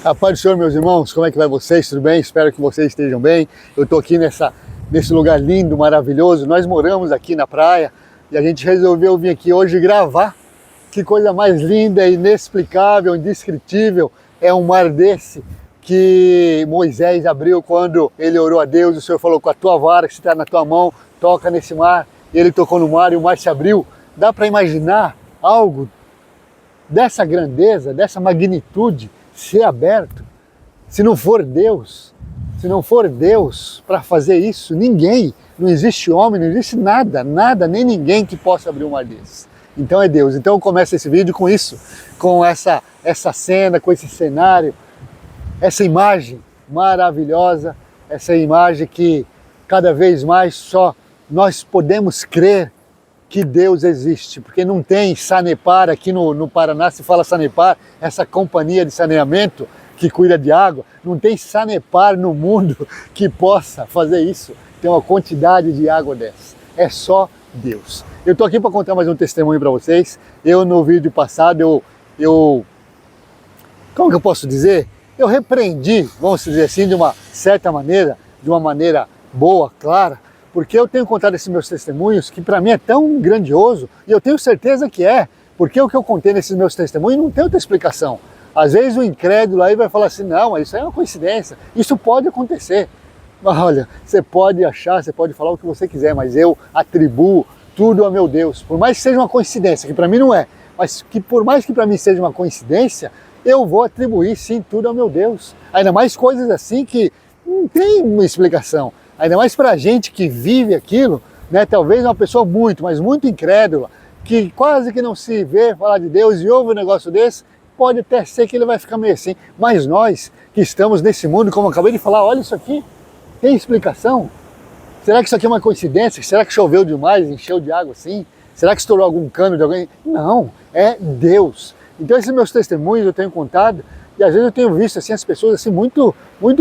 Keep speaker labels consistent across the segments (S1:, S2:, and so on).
S1: A paz do Senhor, meus irmãos, como é que vai vocês? Tudo bem? Espero que vocês estejam bem. Eu estou aqui nesse lugar lindo, maravilhoso. Nós moramos aqui na praia e a gente resolveu vir aqui hoje gravar. Que coisa mais linda, inexplicável, indescritível é um mar desse que Moisés abriu quando ele orou a Deus. O Senhor falou: com a tua vara que está na tua mão, toca nesse mar. Ele tocou no mar e o mar se abriu. Dá para imaginar algo dessa grandeza, dessa magnitude ser aberto? Se não for Deus para fazer isso, ninguém, não existe homem, não existe nada, nem ninguém que possa abrir um mar desse. Então é Deus. Então começa esse vídeo com isso, com essa cena, com esse cenário, essa imagem maravilhosa, essa imagem que cada vez mais só nós podemos crer que Deus existe, porque não tem Sanepar, aqui no Paraná se fala Sanepar, essa companhia de saneamento que cuida de água, não tem Sanepar no mundo que possa fazer isso, tem uma quantidade de água dessa, é só Deus. Eu estou aqui para contar mais um testemunho para vocês. Eu no vídeo passado, como que eu posso dizer? Eu repreendi, vamos dizer assim, de uma certa maneira, de uma maneira boa, clara, porque eu tenho contado esses meus testemunhos que para mim é tão grandioso, e eu tenho certeza que é, porque o que eu contei nesses meus testemunhos não tem outra explicação. Às vezes o incrédulo aí vai falar assim: não, mas isso aí é uma coincidência, isso pode acontecer. Mas olha, você pode achar, você pode falar o que você quiser, mas eu atribuo tudo a meu Deus. Por mais que seja uma coincidência, que para mim não é, mas que por mais que para mim seja uma coincidência, eu vou atribuir sim tudo ao meu Deus. Ainda mais coisas assim que não tem uma explicação. Ainda mais para a gente que vive aquilo, né? Talvez uma pessoa mas muito incrédula, que quase que não se vê falar de Deus e ouve um negócio desse, pode até ser que ele vai ficar meio assim. Mas nós que estamos nesse mundo, como eu acabei de falar, olha isso aqui, tem explicação? Será que isso aqui é uma coincidência? Será que choveu demais, encheu de água assim? Será que estourou algum cano de alguém? Não, é Deus. Então esses meus testemunhos eu tenho contado, e às vezes eu tenho visto assim, as pessoas assim, muito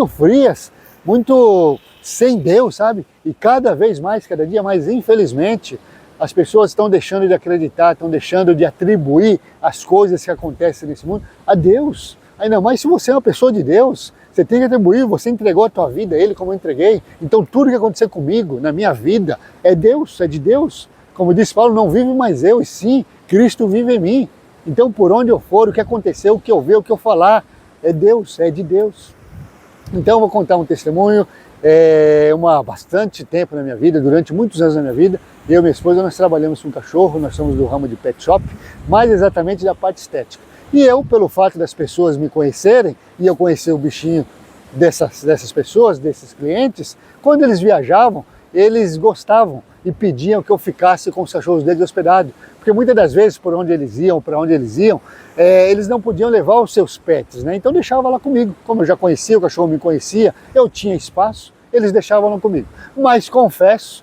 S1: frias, muito sem Deus, sabe? E cada vez mais, cada dia mais, infelizmente, as pessoas estão deixando de acreditar, estão deixando de atribuir as coisas que acontecem nesse mundo a Deus. Ainda mais se você é uma pessoa de Deus, você tem que atribuir, você entregou a tua vida a Ele como eu entreguei. Então tudo que acontecer comigo, na minha vida, é Deus, é de Deus. Como disse Paulo, não vive mais eu, e sim, Cristo vive em mim. Então por onde eu for, o que aconteceu, o que eu ver, o que eu falar, é Deus, é de Deus. Então eu vou contar um testemunho. Bastante tempo na minha vida, durante muitos anos na minha vida, eu e minha esposa, nós trabalhamos com cachorro, nós somos do ramo de pet shop, mais exatamente da parte estética. E eu, pelo fato das pessoas me conhecerem, e eu conhecer o bichinho dessas pessoas, desses clientes, quando eles viajavam, eles gostavam e pediam que eu ficasse com os cachorros deles hospedados. Porque muitas das vezes, por onde eles iam, para onde eles iam, eles não podiam levar os seus pets, né? Então deixava lá comigo. Como eu já conhecia, o cachorro me conhecia, eu tinha espaço, eles deixavam lá comigo. Mas confesso,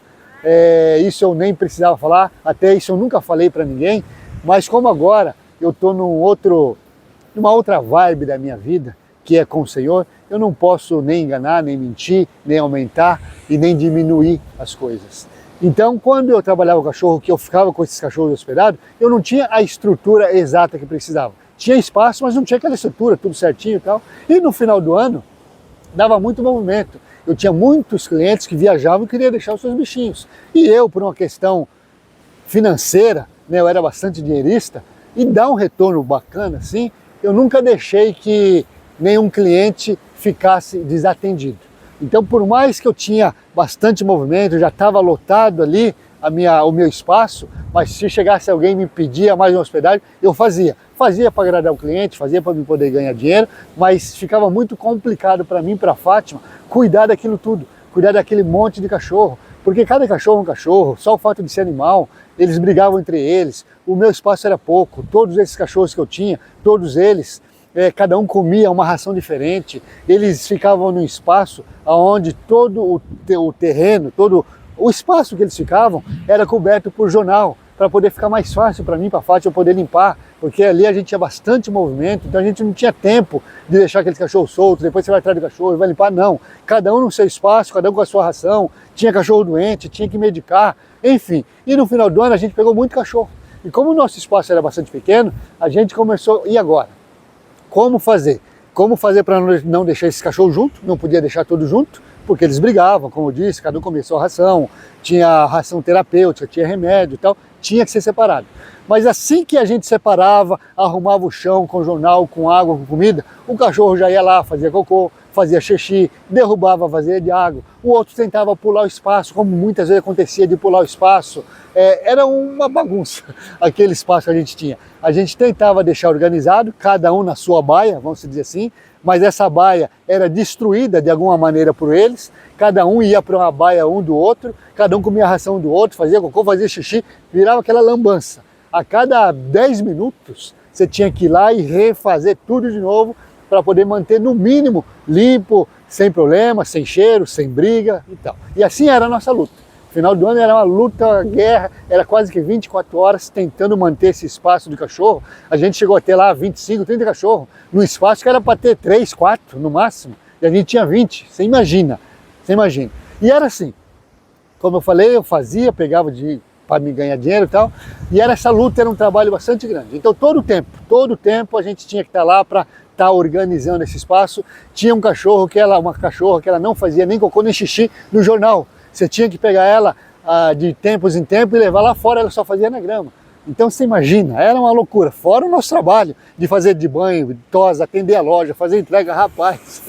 S1: isso eu nem precisava falar, até isso eu nunca falei para ninguém, mas como agora eu estou numa outra vibe da minha vida, que é com o Senhor, eu não posso nem enganar, nem mentir, nem aumentar e nem diminuir as coisas. Então, quando eu trabalhava com cachorro, que eu ficava com esses cachorros hospedados, eu não tinha a estrutura exata que precisava. Tinha espaço, mas não tinha aquela estrutura, tudo certinho e tal. E no final do ano, dava muito movimento. Eu tinha muitos clientes que viajavam e queriam deixar os seus bichinhos. E eu, por uma questão financeira, né, eu era bastante dinheirista, e dá um retorno bacana assim, eu nunca deixei que nenhum cliente ficasse desatendido. Então, por mais que eu tinha bastante movimento, já estava lotado ali o meu espaço, mas se chegasse alguém e me pedia mais uma hospedagem, eu fazia. Fazia para agradar o cliente, fazia para eu poder ganhar dinheiro, mas ficava muito complicado para mim, para a Fátima, cuidar daquilo tudo, cuidar daquele monte de cachorro, porque cada cachorro é um cachorro, só o fato de ser animal, eles brigavam entre eles, o meu espaço era pouco, todos esses cachorros que eu tinha, todos eles, cada um comia uma ração diferente, eles ficavam num espaço onde todo o terreno, todo o espaço que eles ficavam era coberto por jornal, para poder ficar mais fácil para mim, para a Fátima poder limpar, porque ali a gente tinha bastante movimento, então a gente não tinha tempo de deixar aquele cachorro solto, depois você vai atrás do cachorro e vai limpar, não. Cada um no seu espaço, cada um com a sua ração, tinha cachorro doente, tinha que medicar, enfim. E no final do ano a gente pegou muito cachorro. E como o nosso espaço era bastante pequeno, a gente começou, e agora? Como fazer? como fazer para não deixar esses cachorros juntos, não podia deixar todos juntos, porque eles brigavam, como eu disse, cada um comia sua ração, tinha ração terapêutica, tinha remédio e tal, tinha que ser separado. Mas assim que a gente separava, arrumava o chão com jornal, com água, com comida, o cachorro já ia lá, fazia cocô, fazia xixi, derrubava a vasilha de água, o outro tentava pular o espaço, como muitas vezes acontecia de pular o espaço. Era uma bagunça aquele espaço que a gente tinha. A gente tentava deixar organizado, cada um na sua baia, vamos dizer assim, mas essa baia era destruída de alguma maneira por eles, cada um ia para uma baia um do outro, cada um comia a ração do outro, fazia cocô, fazia xixi, virava aquela lambança. A cada 10 minutos você tinha que ir lá e refazer tudo de novo para poder manter no mínimo limpo, sem problema, sem cheiro, sem briga e tal. E assim era a nossa luta. Final do ano era uma luta, uma guerra, era quase que 24 horas tentando manter esse espaço de cachorro. A gente chegou a ter lá 25, 30 cachorros, num espaço que era para ter 3, 4 no máximo, e a gente tinha 20, você imagina. E era assim, como eu falei, eu fazia, pegava para me ganhar dinheiro e tal, e essa luta era um trabalho bastante grande. Então todo o tempo a gente tinha que estar lá para estar organizando esse espaço. Tinha uma cachorra que ela não fazia nem cocô nem xixi no jornal. Você tinha que pegar ela de tempos em tempos e levar lá fora, ela só fazia na grama. Então você imagina, era uma loucura. Fora o nosso trabalho de fazer de banho, de tosa, atender a loja, fazer entrega, rapaz,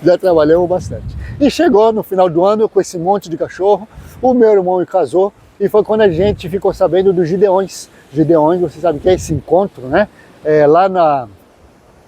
S1: já trabalhamos bastante. E chegou no final do ano com esse monte de cachorro, o meu irmão casou, e foi quando a gente ficou sabendo dos Gideões. Gideões, você sabe que é esse encontro, né? Lá na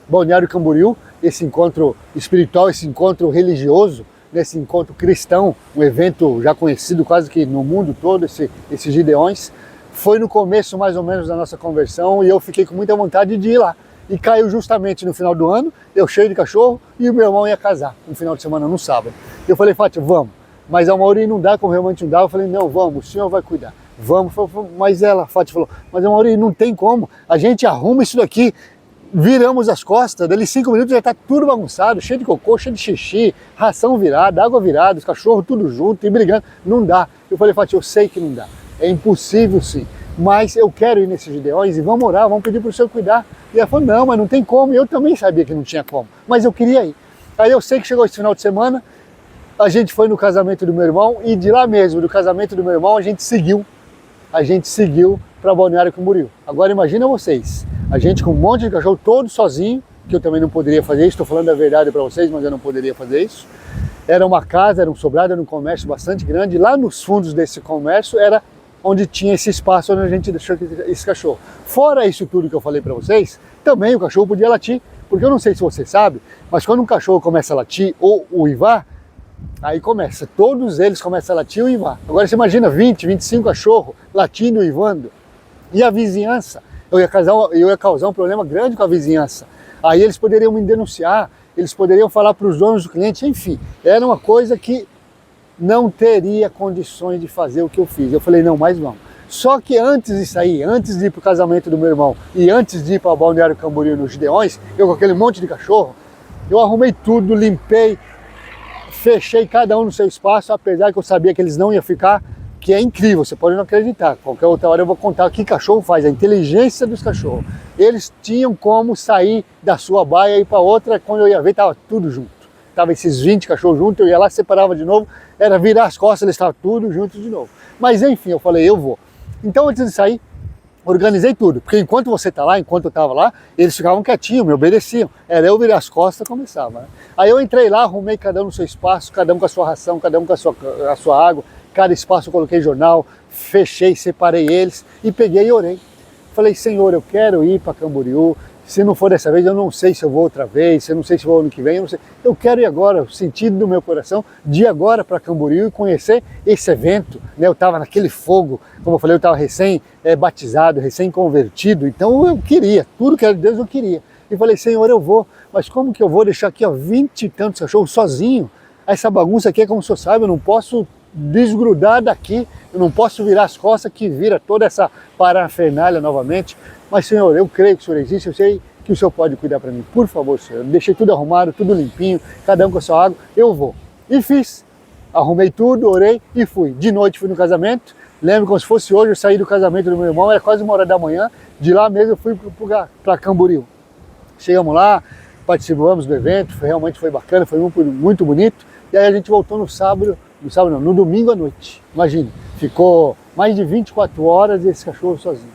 S1: Balneário Camboriú, esse encontro espiritual, esse encontro religioso, nesse encontro cristão, um evento já conhecido quase que no mundo todo, esses Gideões. Foi no começo mais ou menos da nossa conversão e eu fiquei com muita vontade de ir lá. E caiu justamente no final do ano, eu cheio de cachorro e o meu irmão ia casar no final de semana, no sábado. Eu falei, Fátima, vamos. Mas a Mauri não dá, como realmente não dá. Eu falei, não, vamos, o senhor vai cuidar. Vamos. Mas a Fátima falou, mas a Mauri não tem como, a gente arruma isso daqui. Viramos as costas, dali 5 minutos já está tudo bagunçado, cheio de cocô, cheio de xixi, ração virada, água virada, os cachorros tudo junto e brigando. Não dá. Eu falei, Fátima, eu sei que não dá. É impossível sim. Mas eu quero ir nesses Gideões e vamos orar, vamos pedir para o senhor cuidar. E ela falou, não, mas não tem como. Eu também sabia que não tinha como, mas eu queria ir. Aí eu sei que chegou esse final de semana, a gente foi no casamento do meu irmão e de lá mesmo, do casamento do meu irmão, a gente seguiu para Balneário Camboriú. Agora imagina vocês, a gente com um monte de cachorro todo sozinho, que eu também não poderia fazer isso, estou falando a verdade para vocês, mas eu não poderia fazer isso. Era uma casa, era um sobrado, era um comércio bastante grande, lá nos fundos desse comércio era onde tinha esse espaço onde a gente deixou esse cachorro. Fora isso tudo que eu falei para vocês, também o cachorro podia latir, porque eu não sei se você sabe, mas quando um cachorro começa a latir ou uivar, aí começa, todos eles começam a latir e uivar. Agora você imagina 20, 25 cachorros latindo e uivando. E a vizinhança, eu ia causar um problema grande com a vizinhança. Aí eles poderiam me denunciar, eles poderiam falar para os donos do cliente, enfim. Era uma coisa que não teria condições de fazer o que eu fiz. Eu falei, não, mas vamos. Só que antes de sair, antes de ir para o casamento do meu irmão e antes de ir para o Balneário Camboriú nos Gideões, eu com aquele monte de cachorro, eu arrumei tudo, limpei, fechei cada um no seu espaço, apesar que eu sabia que eles não iam ficar, que é incrível, você pode não acreditar. Qualquer outra hora eu vou contar o que cachorro faz, a inteligência dos cachorros. Eles tinham como sair da sua baia e ir para outra, quando eu ia ver, estava tudo junto. Tava esses 20 cachorros juntos, eu ia lá, separava de novo, era virar as costas, eles estavam tudo juntos de novo. Mas enfim, eu falei, eu vou. Então antes de sair, organizei tudo, porque enquanto você está lá, enquanto eu estava lá, eles ficavam quietinhos, me obedeciam. Era eu virar as costas, começava. Né? Aí eu entrei lá, arrumei cada um no seu espaço, cada um com a sua ração, cada um com a sua água, cada espaço eu coloquei jornal, fechei, separei eles e peguei e orei. Falei, Senhor, eu quero ir para Camboriú, se não for dessa vez, eu não sei se eu vou outra vez, eu não sei se vou ano que vem, eu não sei. Eu quero ir agora, o sentido do meu coração, de ir agora para Camboriú e conhecer esse evento. Né? Eu estava naquele fogo, como eu falei, eu estava recém-batizado, recém-convertido, então eu queria, tudo que era de Deus eu queria. E falei, Senhor, eu vou, mas como que eu vou deixar aqui 20 e tantos cachorros sozinho? Essa bagunça aqui é como o senhor sabe, eu não posso desgrudar daqui, eu não posso virar as costas que vira toda essa parafernália novamente. Mas, Senhor, eu creio que o Senhor existe, eu sei que o Senhor pode cuidar para mim. Por favor, Senhor, eu deixei tudo arrumado, tudo limpinho, cada um com a sua água, eu vou. E fiz. Arrumei tudo, orei e fui. De noite fui no casamento, lembro como se fosse hoje, eu saí do casamento do meu irmão, era quase 1h da manhã, de lá mesmo eu fui para Camboriú. Chegamos lá, participamos do evento, realmente foi bacana, foi muito bonito. E aí a gente voltou no domingo à noite. Imagina, ficou mais de 24 horas esse cachorro sozinho.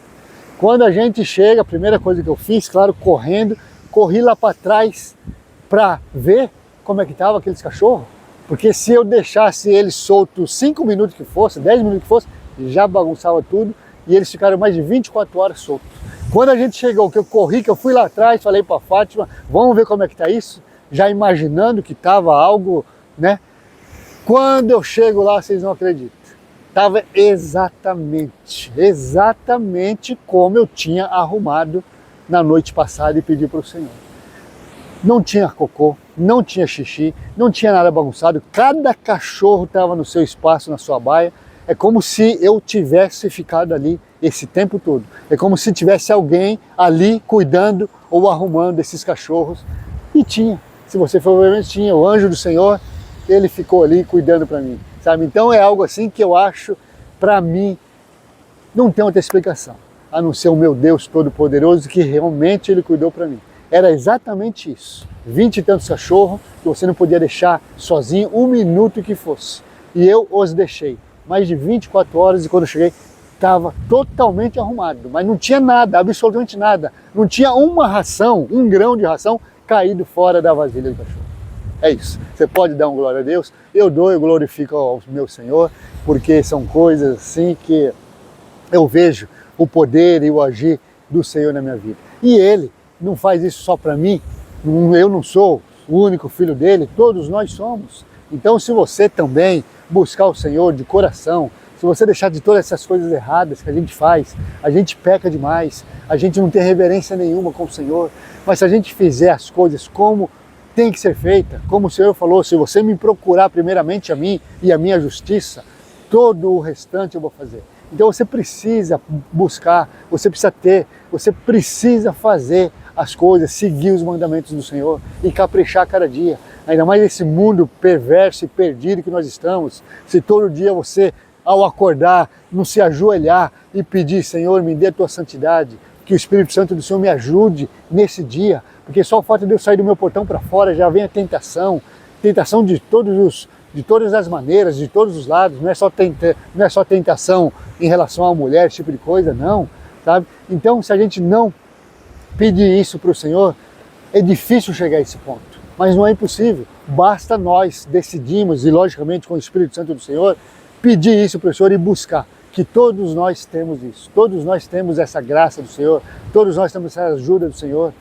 S1: Quando a gente chega, a primeira coisa que eu fiz, claro, correndo, corri lá para trás para ver como é que estava aqueles cachorros, porque se eu deixasse eles soltos 5 minutos que fosse, 10 minutos que fosse, já bagunçava tudo e eles ficaram mais de 24 horas soltos. Quando a gente chegou, que eu corri, que eu fui lá atrás, falei para Fátima, vamos ver como é que tá isso, já imaginando que estava algo, né? Quando eu chego lá, vocês não acreditam. Estava exatamente como eu tinha arrumado na noite passada e pedi para o Senhor. Não tinha cocô, não tinha xixi, não tinha nada bagunçado, cada cachorro estava no seu espaço, na sua baia. É como se eu tivesse ficado ali esse tempo todo. É como se tivesse alguém ali cuidando ou arrumando esses cachorros. E tinha, se você for ver, tinha o anjo do Senhor, ele ficou ali cuidando para mim, sabe? Então é algo assim que eu acho, para mim, não tem outra explicação, a não ser o meu Deus Todo-Poderoso, que realmente ele cuidou para mim. Era exatamente isso, 20 e tantos cachorros que você não podia deixar sozinho, 1 minuto que fosse. E eu os deixei, mais de 24 horas, e quando eu cheguei, estava totalmente arrumado, mas não tinha nada, absolutamente nada. Não tinha uma ração, um grão de ração caído fora da vasilha do cachorro. É isso. Você pode dar um glória a Deus, eu dou e glorifico ao meu Senhor, porque são coisas assim que eu vejo o poder e o agir do Senhor na minha vida. E Ele não faz isso só para mim, eu não sou o único filho dele, todos nós somos. Então, se você também buscar o Senhor de coração, se você deixar de todas essas coisas erradas que a gente faz, a gente peca demais, a gente não tem reverência nenhuma com o Senhor, mas se a gente fizer as coisas como tem que ser feita, como o Senhor falou, se você me procurar primeiramente a mim e a minha justiça, todo o restante eu vou fazer. Então você precisa buscar, você precisa ter, você precisa fazer as coisas, seguir os mandamentos do Senhor e caprichar cada dia. Ainda mais nesse mundo perverso e perdido que nós estamos, se todo dia você, ao acordar, não se ajoelhar e pedir, Senhor, me dê a tua santidade, que o Espírito Santo do Senhor me ajude nesse dia, porque só o fato de eu sair do meu portão para fora já vem a tentação de todas as maneiras, de todos os lados, não é só tentação em relação à mulher, esse tipo de coisa, não, sabe? Então, se a gente não pedir isso para o Senhor, é difícil chegar a esse ponto, mas não é impossível, basta nós decidirmos, e logicamente com o Espírito Santo do Senhor, pedir isso para o Senhor e buscar, que todos nós temos isso, todos nós temos essa graça do Senhor, todos nós temos essa ajuda do Senhor.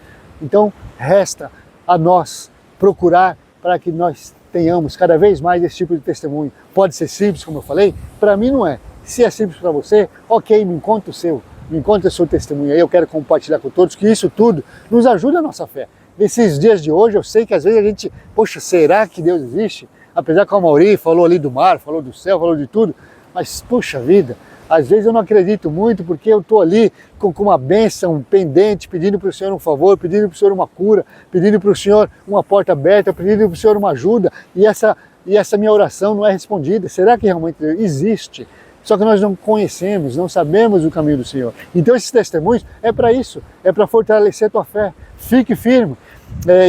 S1: Então, resta a nós procurar para que nós tenhamos cada vez mais esse tipo de testemunho. Pode ser simples, como eu falei, para mim não é. Se é simples para você, ok, me conta o seu testemunho aí, eu quero compartilhar com todos, que isso tudo nos ajuda a nossa fé. Nesses dias de hoje, eu sei que às vezes a gente, poxa, será que Deus existe? Apesar que o Mauri falou ali do mar, falou do céu, falou de tudo, mas, puxa vida, às vezes eu não acredito muito, porque eu estou ali com uma bênção pendente, pedindo para o Senhor um favor, pedindo para o Senhor uma cura, pedindo para o Senhor uma porta aberta, pedindo para o Senhor uma ajuda, e essa minha oração não é respondida. Será que realmente existe? Só que nós não conhecemos, não sabemos o caminho do Senhor. Então esses testemunhos é para isso, é para fortalecer a tua fé. Fique firme.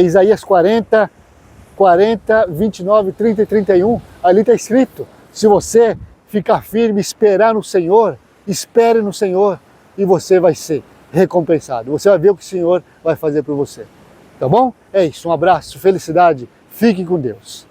S1: Isaías 40, 29, 30 e 31, ali está escrito, se você ficar firme, esperar no Senhor, espere no Senhor e você vai ser recompensado. Você vai ver o que o Senhor vai fazer por você. Tá bom? É isso, um abraço, felicidade, fique com Deus.